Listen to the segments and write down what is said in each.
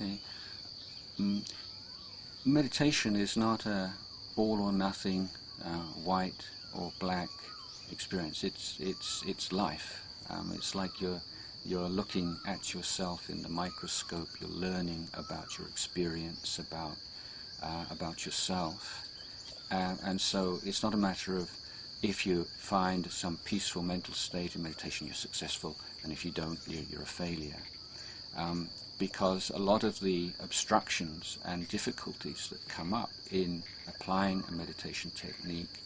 Okay. Meditation is not a all or nothing, white or black experience. It's life. It's like you're looking at yourself in the microscope. You're learning about your experience, about yourself, and so it's not a matter of if you find some peaceful mental state in meditation, you're successful, and if you don't, you're a failure. Because a lot of the obstructions and difficulties that come up in applying a meditation technique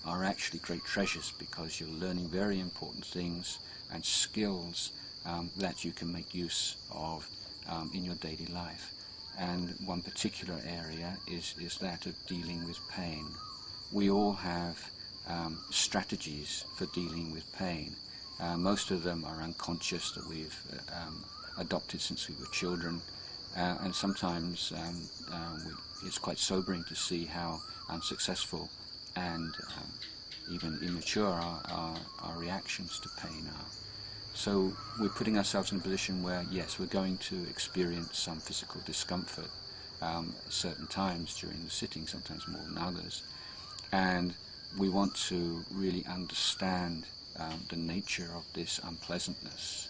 are actually great treasures, because you're learning very important things and skills that you can make use of in your daily life. And one particular area is that of dealing with pain. We all have strategies for dealing with pain. Most of them are unconscious, that we've adopted since we were children, and sometimes it's quite sobering to see how unsuccessful and even immature our reactions to pain are. So we're putting ourselves in a position where, yes, we're going to experience some physical discomfort at certain times during the sitting, sometimes more than others, and we want to really understand the nature of this unpleasantness,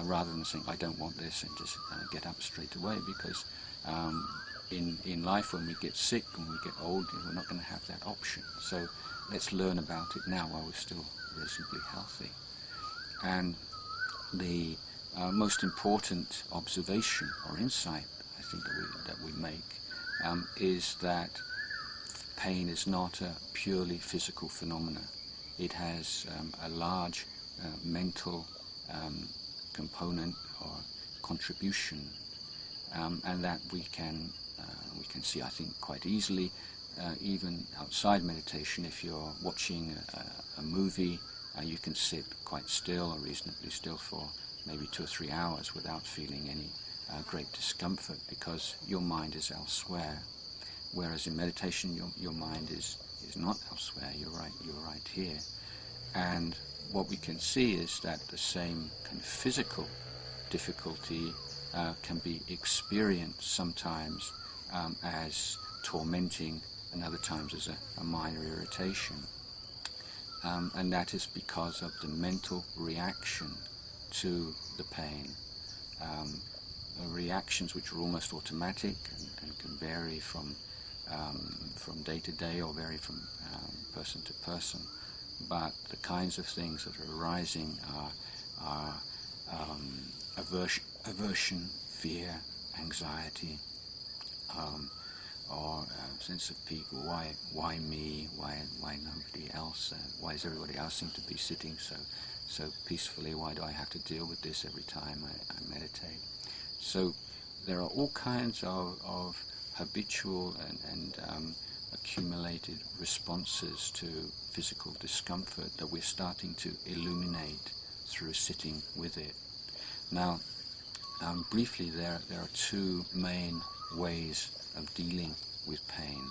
rather than saying, I don't want this, and just get up straight away, because in life, when we get sick, when we get old, we're not going to have that option. So let's learn about it now while we're still reasonably healthy. And the most important observation or insight, I think, that we make is that pain is not a purely physical phenomena. It has a large mental component or contribution, and that we can see, I think, quite easily, even outside meditation. If you're watching a movie, you can sit quite still, or reasonably still, for maybe 2 or 3 hours without feeling any great discomfort, because your mind is elsewhere. Whereas in meditation, your mind is not elsewhere. You're right here. And what we can see is that the same kind of physical difficulty can be experienced sometimes as tormenting, and other times as a minor irritation. And that is because of the mental reaction to the pain. Reactions which are almost automatic and can vary from day to day, or vary from person to person. But the kinds of things that are arising are aversion, fear, anxiety, or a sense of pique. Why me? Why nobody else? Why does everybody else seem to be sitting so peacefully? Why do I have to deal with this every time I meditate? So there are all kinds of habitual and accumulated responses to physical discomfort that we're starting to illuminate through sitting with it. Now, briefly, there are 2 main ways of dealing with pain,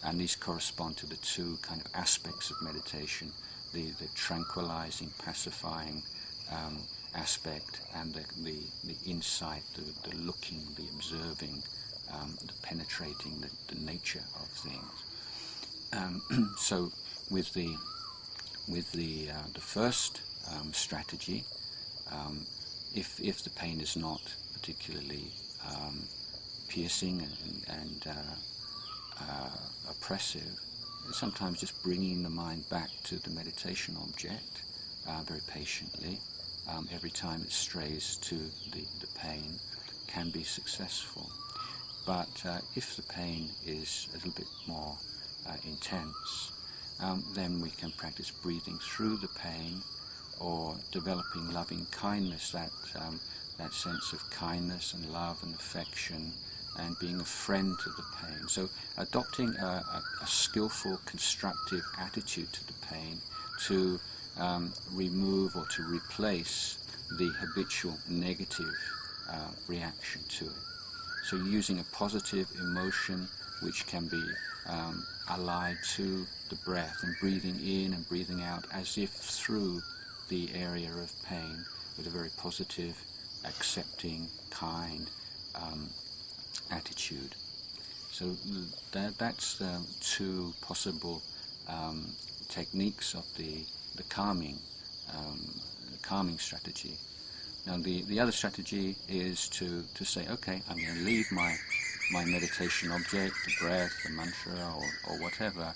and these correspond to the 2 kind of aspects of meditation: the tranquilizing, pacifying aspect, and the insight, the looking, the observing, the penetrating, the nature of things. So with the first strategy, if the pain is not particularly piercing and oppressive, sometimes just bringing the mind back to the meditation object very patiently, every time it strays to the pain, can be successful. But if the pain is a little bit more intense, then we can practice breathing through the pain, or developing loving kindness, that sense of kindness and love and affection, and being a friend to the pain. So adopting a skillful, constructive attitude to the pain to remove or to replace the habitual negative reaction to it. So using a positive emotion which can be allied to the breath, and breathing in and breathing out as if through the area of pain, with a very positive, accepting, kind, attitude. So that's two possible techniques of the calming strategy. Now the other strategy is to say, okay, I'm going to leave my meditation object, the breath, the mantra, or whatever,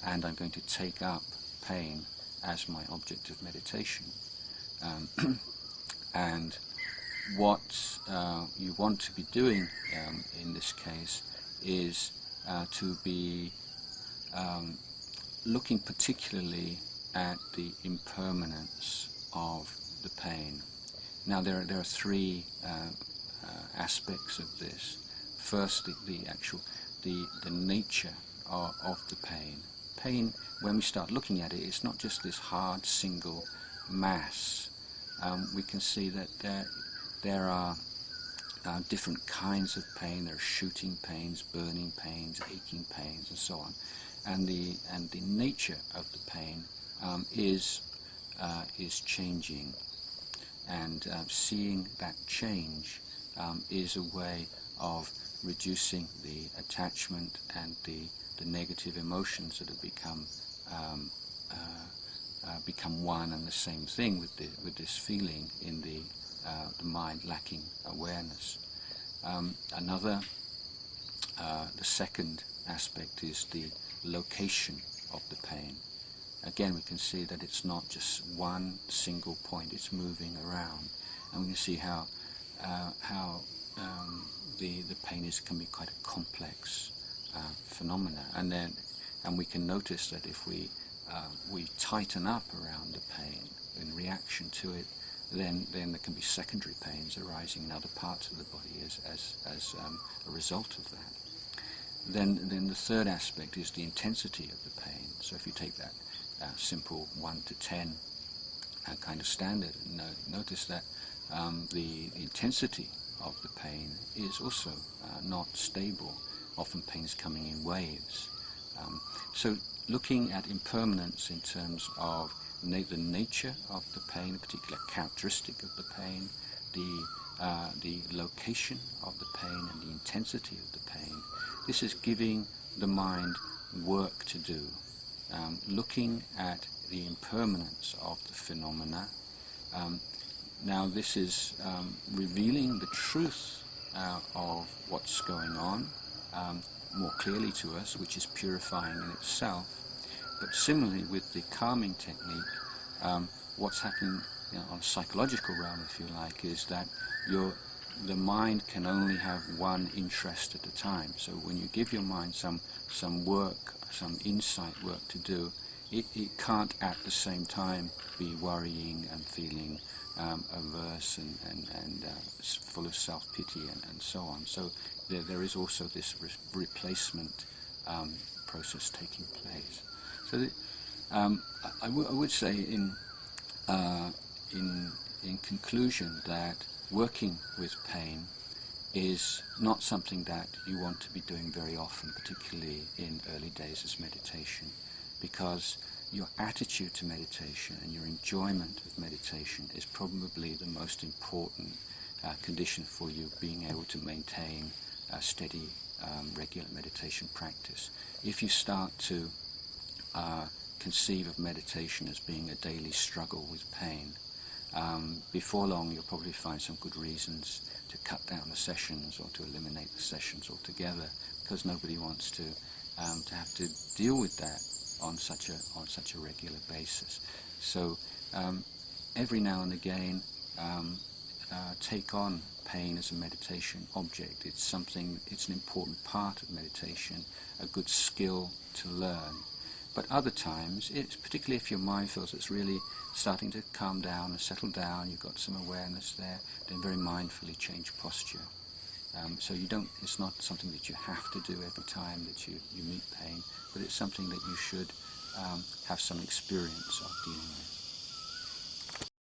and I'm going to take up pain as my object of meditation. And what you want to be doing in this case is to be looking particularly at the impermanence of the pain. Now there are three aspects of this. First, the nature of the pain. Pain, when we start looking at it, it's not just this hard single mass. We can see that there are different kinds of pain. There are shooting pains, burning pains, aching pains, and so on. And the nature of the pain is changing, and seeing that change is a way of reducing the attachment and the negative emotions that have become one and the same thing with this feeling in the mind lacking awareness. The second aspect is the location of the pain. Again, we can see that it's not just one single point; it's moving around, and we can see how the pain can be quite a complex phenomena. And we can notice that if we tighten up around the pain in reaction to it, then there can be secondary pains arising in other parts of the body as a result of that. Then the third aspect is the intensity of the pain. So if you take that simple 1 to 10 kind of standard, and notice that the intensity of the pain is also not stable. Often pain's coming in waves. So looking at impermanence in terms of the nature of the pain, a particular characteristic of the pain, the location of the pain, and the intensity of the pain, this is giving the mind work to do. Looking at the impermanence of the phenomena. Now this is revealing the truth of what's going on more clearly to us, which is purifying in itself. But similarly with the calming technique, what's happening on a psychological realm, if you like, is that the mind can only have one interest at a time. So when you give your mind some work, some insight work to do, it can't at the same time be worrying and feeling averse and full of self-pity and so on. So there is also this replacement process taking place. So I would say in conclusion that working with pain is not something that you want to be doing very often, particularly in early days as meditation, because your attitude to meditation and your enjoyment of meditation is probably the most important condition for you being able to maintain a steady, regular meditation practice. If you start to conceive of meditation as being a daily struggle with pain, before long you'll probably find some good reasons to cut down the sessions or to eliminate the sessions altogether, because nobody wants to have to deal with that on such a regular basis. So every now and again take on pain as a meditation object. It's an important part of meditation, a good skill to learn. But other times, particularly if your mind feels it's really starting to calm down and settle down, you've got some awareness there, then very mindfully change posture. So it's not something that you have to do every time that you meet pain, but it's something that you should have some experience of dealing with.